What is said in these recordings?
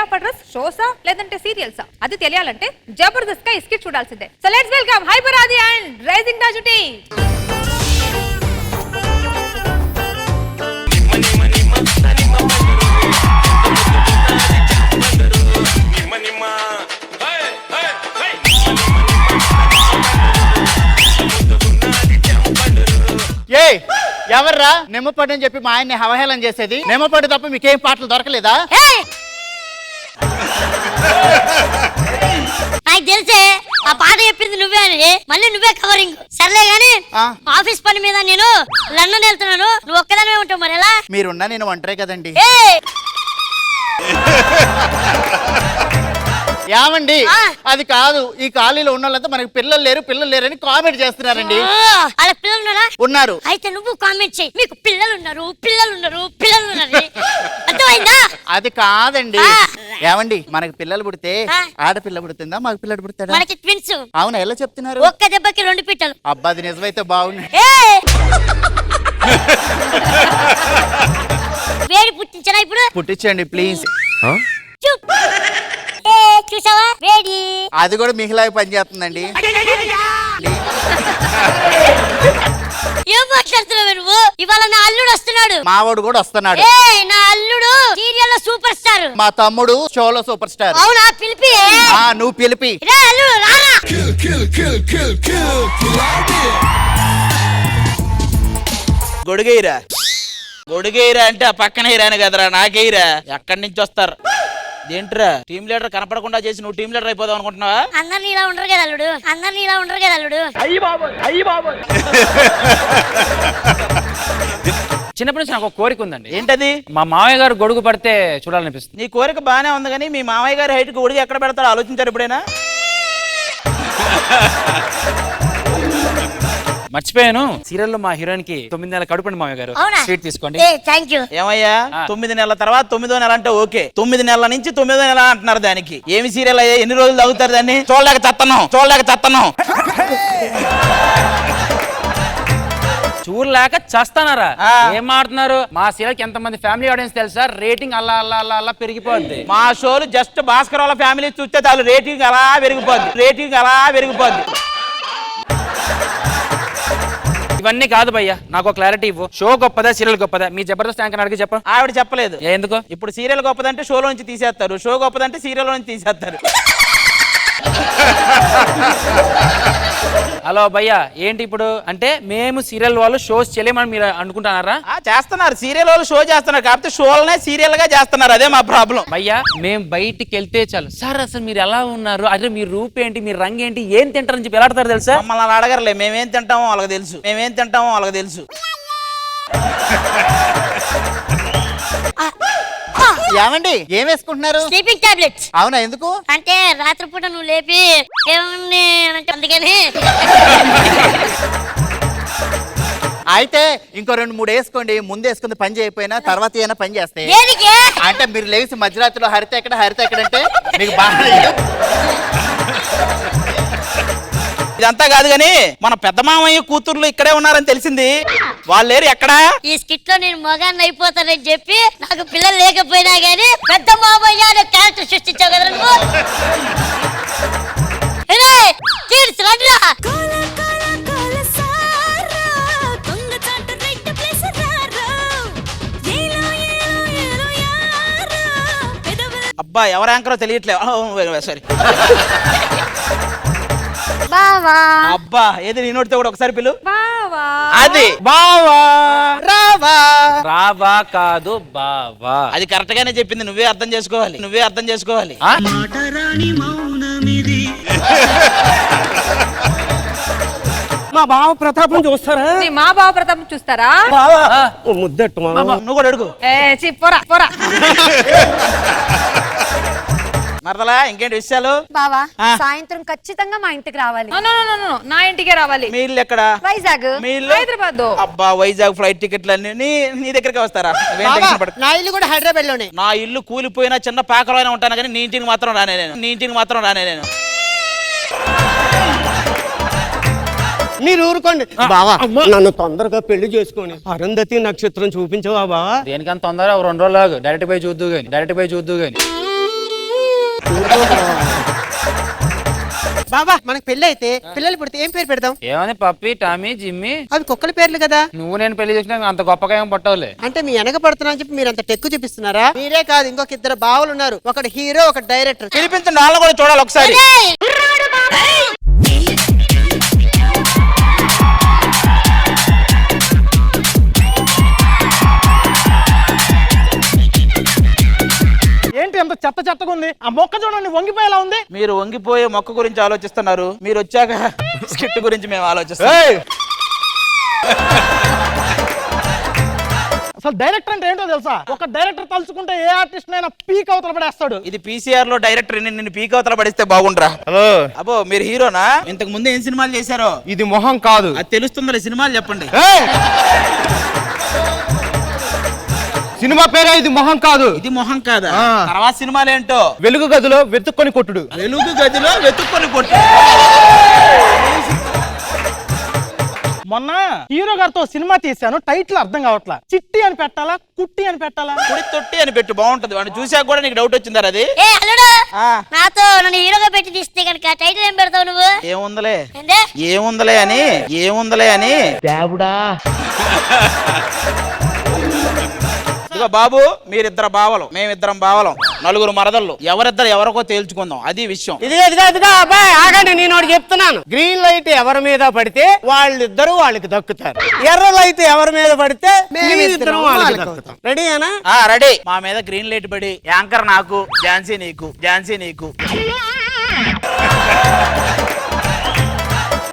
Care of address Xhosa లేదంటే సీరియల్సా అది తెలియాలంటే జబర్దస్త్ గా స్కిట్ చూడాల్సిందే. సో లెట్స్ వెల్కమ్ హైపర్ ఆది అండ్ రైజింగ్ రాజు టీమ్. ఎవర్రా నిమ్మపడి అని చెప్పి మా ఆయన్ని అవహేళన చేసేది? నిమ్మపడి తప్ప మీకేం పాటలు దొరకలేదా? నాకు తెలిసే ఆ పాట చెప్పింది నువ్వే అని, మళ్ళీ నువ్వే కవరింగ్. సర్లే గాని ఆఫీస్ పని మీద నేను లండన్ వెళ్తున్నాను, నువ్వు ఒక్కదానివే ఉంటావు. మరి ఎలా? మీరున్నా నేను ఒంటరే కదండి. ఏమండి అది కాదు, ఈ కాలనీలో ఉన్న వాళ్ళంతా మనకి పిల్లలు లేరని కామెంట్ చేస్తున్నారండి. అలా పిల్లలు ఉన్నారు. అయితే నువ్వు కామెంట్ చేయి, మీకు పిల్లలు ఉన్నారు. అర్థమైందా? అది కాదండి. ఏమండి మనకి పిల్లలు పుడితే ఆడపిల్ల పుడుతుందా మగ పిల్లడు పుడతాడా? మనకి ట్విన్స్. అవునా, ఎలా చెప్తున్నారు? ఒక్క దెబ్బకి 2 పిట్టలు. అబ్బా అది నిజమైతే బాగుంది. వేడి పుట్టించనా ఇప్పుడు? పుట్టించండి ప్లీజ్. చూసావా వేడి? అది కూడా మీకులాగా పనిచేస్తుందండి. ఏం మాట్లాడుతున్నావు నువ్వు? ఇవాళ నా అల్లుడు వస్తున్నాడు. మావాడు కూడా వస్తున్నాడు. నా అల్లుడు సీరియల్ లో సూపర్ స్టార్. మా తమ్ముడు షోలో సూపర్ స్టార్. అవునా? పిలిపి. నువ్వు పిలిపి. అల్లుడు రారా. గొడుగేయిరా అంటే ఆ పక్కన హీరాని కదరా, నాకేయిరా. ఎక్కడి నుంచి వస్తారు? ఏంట్రా టీమ్ లీడర్ కనపడకుండా చేసి నువ్వు టీమ్ లీడర్ అయిపోదాం అనుకుంటున్నావా? అందరినీ ఇలా ఉండరు కదా అల్లుడు. చిన్నప్పటి నుంచి నాకు ఒక కోరిక ఉందండి. ఏంటది? మా మామయ్య గారు గొడుగు పడితే చూడాలనిపిస్తుంది. నీ కోరిక బానే ఉంది కానీ మీ మామయ్య గారి హైట్ గొడుగు ఎక్కడ పెడతాడో ఆలోచించారు ఎప్పుడైనా? మర్చిపోయాను, సీరియల్ లో మా హీరోయిన్ కి 9 నెలల కడుపండి మామయ్య గారు. స్వీట్ తీసుకోండి. ఏమయ్యా 9 నెలల తర్వాత 9వ నెల అంటే ఓకే, 9 నెలల నుంచి 9వ నెల అంటున్నారు. దానికి ఏమి సీరియల్ అయ్యా? ఎన్ని రోజులు తగ్గుతారు దాన్ని? చూడలేక చత్తనం. చూడలేక చేస్తానారా? ఏం మాడుతున్నారు? మా సీరియల్ కి ఎంతమంది ఫ్యామిలీ ఆడియన్స్ తెలుసా? రేటింగ్ అలా పెరిగిపోద్ది. మా షోలు జస్ట్ భాస్కర్ వాళ్ళ ఫ్యామిలీ చూస్తే చాలు, రేటింగ్ అలా పెరిగిపోద్ది. ఇవన్నీ కాదు భయ్యా, నాకు ఒక క్లారిటీ ఇవ్వు. షో గొప్పదా సీరియల్ గొప్పదా? మీ జబర్దస్త్ యాంకర్ అడిగి చెప్ప. ఆవిడ చెప్పలేదు. ఎందుకు? ఇప్పుడు సీరియల్ గొప్పదంటే షోలో నుంచి తీసేస్తారు, షో గొప్పదంటే సీరియల్ నుంచి తీసేస్తారు. హలో భయ్యా, ఏంటి ఇప్పుడు? అంటే మేము సీరియల్ వాళ్ళు షోస్ చేయలేమని మీరు అనుకుంటున్నారా? చేస్తున్నారు, సీరియల్ వాళ్ళు షో చేస్తున్నారు, కాకపోతే షోలనే సీరియల్ గా చేస్తున్నారు. అదే మా ప్రాబ్లం. భయ్యా మేము బయటికి వెళ్తే చాలు, సార్ అసలు మీరు ఎలా ఉన్నారు, అదే మీ రూపు ఏంటి, మీ రంగు ఏంటి, ఏం తింటారని చెప్పి ఎలా అడతారు తెలుసా? మమ్మల్ని అలా అడగరలే, మేమేం తింటామో వాళ్ళకి తెలుసు. ఏమండి ఏం వేసుకుంటున్నారు? Sleeping tablets. అవునా, ఎందుకు? అంటే రాత్రిపూట నువ్వు లేపి ఏమని అంటే అందుకని. అయితే ఇంకో 2-3 వేసుకోండి. ముందు వేసుకుంది పని చేయకపోయినా తర్వాత ఏమైనా పని చేస్తాయి. అంటే మీరు లేచి మధ్యరాత్రిలో హరిత ఎక్కడంటే మీకు బాగా ఇదంతా కాదు గాని మన పెద్ద మామయ్య కూతుర్లు ఇక్కడే ఉన్నారని తెలిసింది. వాళ్ళు లేరు ఎక్కడా? ఈ స్కిట్ లో నేను మగాన్ని అయిపోతానని చెప్పి నాకు పిల్లలు లేకపోయినా గానీ పెద్ద మామయ్య అనే క్యారెక్టర్ సృష్టించావు కదా నువ్వు. అబ్బా ఎవరు యాంకరో తెలియట్లేదు. సారీ బావా. అబ్బా ఏది నీ నోటితో కూడా ఒకసారి పిలు. బావా. అది బావా. రావా కాదు బావా. అది కరెక్ట్ గానే చెప్పింది, నువ్వే అర్థం చేసుకోవాలి. మా బావ ప్రతాపం చూస్తారా? మా బావ ప్రతాపం చూస్తారా? ముద్దట్టు నువ్వు కూడా అడుగు. పోరా. మరదలా ఇంకేంటి విషయాలు? బావా సాయంత్రం ఖచ్చితంగా మా ఇంటికి రావాలి. నా ఇంటికే రావాలి. మీ ఇల్లు ఎక్కడ? వైజాగ్. మీ ఇల్లు హైదరాబాద్. అబ్బా వైజాగ్ ఫ్లైట్ టికెట్లు అన్ని నీ దగ్గరికి వస్తారా? నా ఇల్లు కూడా హైదరాబాద్ లోనే. నా ఇల్లు కూలిపోయినా చిన్న పాకలోనే ఉంటాను కానీ నీ ఇంటికి మాత్రం రానే నేను. మీరు ఊరుకోండి బావా, నన్ను తొందరగా పెళ్లి చేసుకొని అరుంధతి నక్షత్రం చూపించవా బావా? దేనికన్నా తొందర 2 రోజులు డైరెక్ట్ పోయి చూద్దు గాని. బాబా మనకు పెళ్లి అయితే పిల్లలు పుడితే ఏం పేరు పెడదాం? ఏమని పప్పి టామీ జిమ్మి అవి కుక్కల పేర్లు కదా. నువ్వు నేను పెళ్లి చేసినా అంత గొప్పగా ఏం పట్టవులే. అంటే మీ వెనక పడుతున్నా అని చెప్పి మీరు అంత టెక్కు చూపిస్తున్నారా? మీరే కాదు, ఇంకొక ఇద్దరు బావులు ఉన్నారు. ఒకటి హీరో, ఒక డైరెక్టర్. పిలిపించండి, వాళ్ళని కూడా చూడాలి ఒకసారి. ఏంటి ఎంత చెత్త చెత్తగా ఉంది? ఆ మొక్క చూడండి వంగిపోయేలా ఉంది. మీరు వంగిపోయే మొక్క గురించి ఆలోచిస్తున్నారు, మీరు వచ్చాక స్కిట్ గురించి మేము ఆలోచిస్తాం. అసలు డైరెక్టర్ అంటే ఏంటో తెలుసా? ఒక డైరెక్టర్ తలుచుకుంటే ఏ ఆర్టిస్ట్ అయినా పీక్ అవతల పడేస్తాడు. ఇది పీసీఆర్ లో డైరెక్టర్ నిన్ను పీక్ అవతల పడిస్తే బాగుండ్రా. హలో, అబ్బో మీరు హీరోనా? ఇంతకు ముందు ఏం సినిమాలు చేశారో? ఇది మొహం కాదు. అది తెలుస్తుందిలే, సినిమాలు చెప్పండి. ఏయ్! సినిమా పేరే ఇది మొహం కాదు. ఇది మొహం కాదా? ఆ. తర్వాత సినిమాలు ఏంటో? వెలుగు గదిలో వెతుక్కొని కొట్టుడు. వెలుగు గదిలో వెతుక్కొని కొట్టు. మొన్న హీరో గారితో సినిమా తీశాను, టైటిల్ అర్థం కావట్లా. చిట్టి అని పెట్టాలా, కుట్టి అని పెట్టాలా? కుడి తొట్టి అని పెట్టు, బాగుంటది. వాడిని చూసాక కూడా నీకు డౌట్ వచ్చిందా అది? ఏ అల్లుడు, ఆ. నాతో నన్ను హీరోగా పెట్టి తీస్తే కనుక టైటిల్ ఏం పెడతావు నువ్వు? ఏముందలే ఏందే? ఏముందలే అని దేవుడా. ఇదిగో బాబు, మీరిద్దరు బావలు, మేమిద్దరం బావలం, నలుగురు మరదళ్ళు, ఎవరిద్దరు ఎవరికో తేల్చుకుందాం, అది విషయం. ఇదిగా అబ్బాయి ఆగండి, నేను ఒకటి చెప్తున్నాను. గ్రీన్ లైట్ ఎవరి మీద పడితే వాళ్ళిద్దరూ వాళ్ళకి దక్కుతారు. ఎర్ర లైట్ ఎవరి మీద పడితే మేమిద్దరం వాళ్ళకి దక్కుతాం. రెడీనా? రెడీ. మా మీద గ్రీన్ లైట్ పడి యాంకర్ నాకు, ఝాన్సీ నీకు.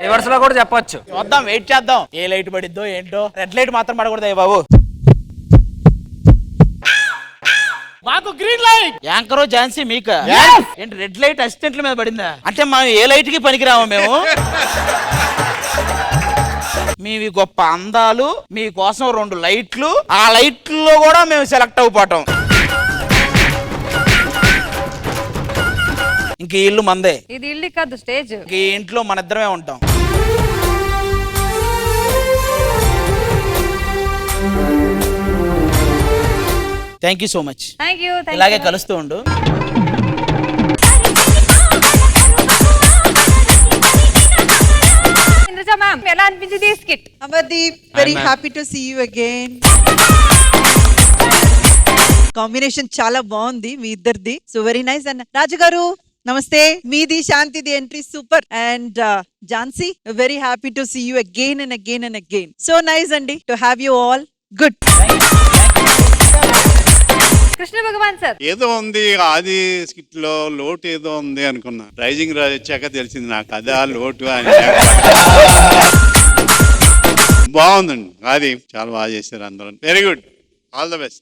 రివర్స్ లో కూడా చెప్పొచ్చు. చూద్దాం, వెయిట్ చేద్దాం. ఏ లైట్ పడిద్దో ఏంటో. రెడ్ లైట్ మాత్రం పడకూడదు బాబు. మాకు గ్రీన్ లైట్. యాంకర్ ఝాన్సీ మీక ఏంటి? రెడ్ లైట్ అసిస్టెంట్ల మీద పడిందా? అంటే మా ఏ లైట్ కి పనికిరాము మేము. మీవి గొప్ప అందాలు, మీకోసం 2 లైట్లు, ఆ లైట్లో కూడా మేము సెలెక్ట్ అయిపోవటం. ఇంక ఈ ఇల్లు మందే. ఇది ఇల్లు కాదు, స్టేజ్. ఇంక ఈ ఇంట్లో మన ఇద్దరమే ఉంటాం. Thank you so much. Thank you. ఇలాగే కలుస్తూ ఉండు. ఇంద్రజ మ్యామ్, ఎలా అనిపించింది skit? Amardeep, very happy to see you again. Combination చాలా బాగుంది మీ ఇద్దరిది. So very nice. And Raju గారు నమస్తే. మీది శాంతిది entry super. And Jhansi, very happy to see you again and again and again. So nice అండి to have you all. Good. Krishna Bhagavan sir, ఏదో ఉంది ఆది స్కిట్ లో లోటు ఏదో ఉంది అనుకున్నా. రైజింగ్ రాజ్ వచ్చాక తెలిసింది నాకు అదా లోటు అని. బాగుందండి, అది చాలా బాగా చేశారు అందరూ. Very good, all the best.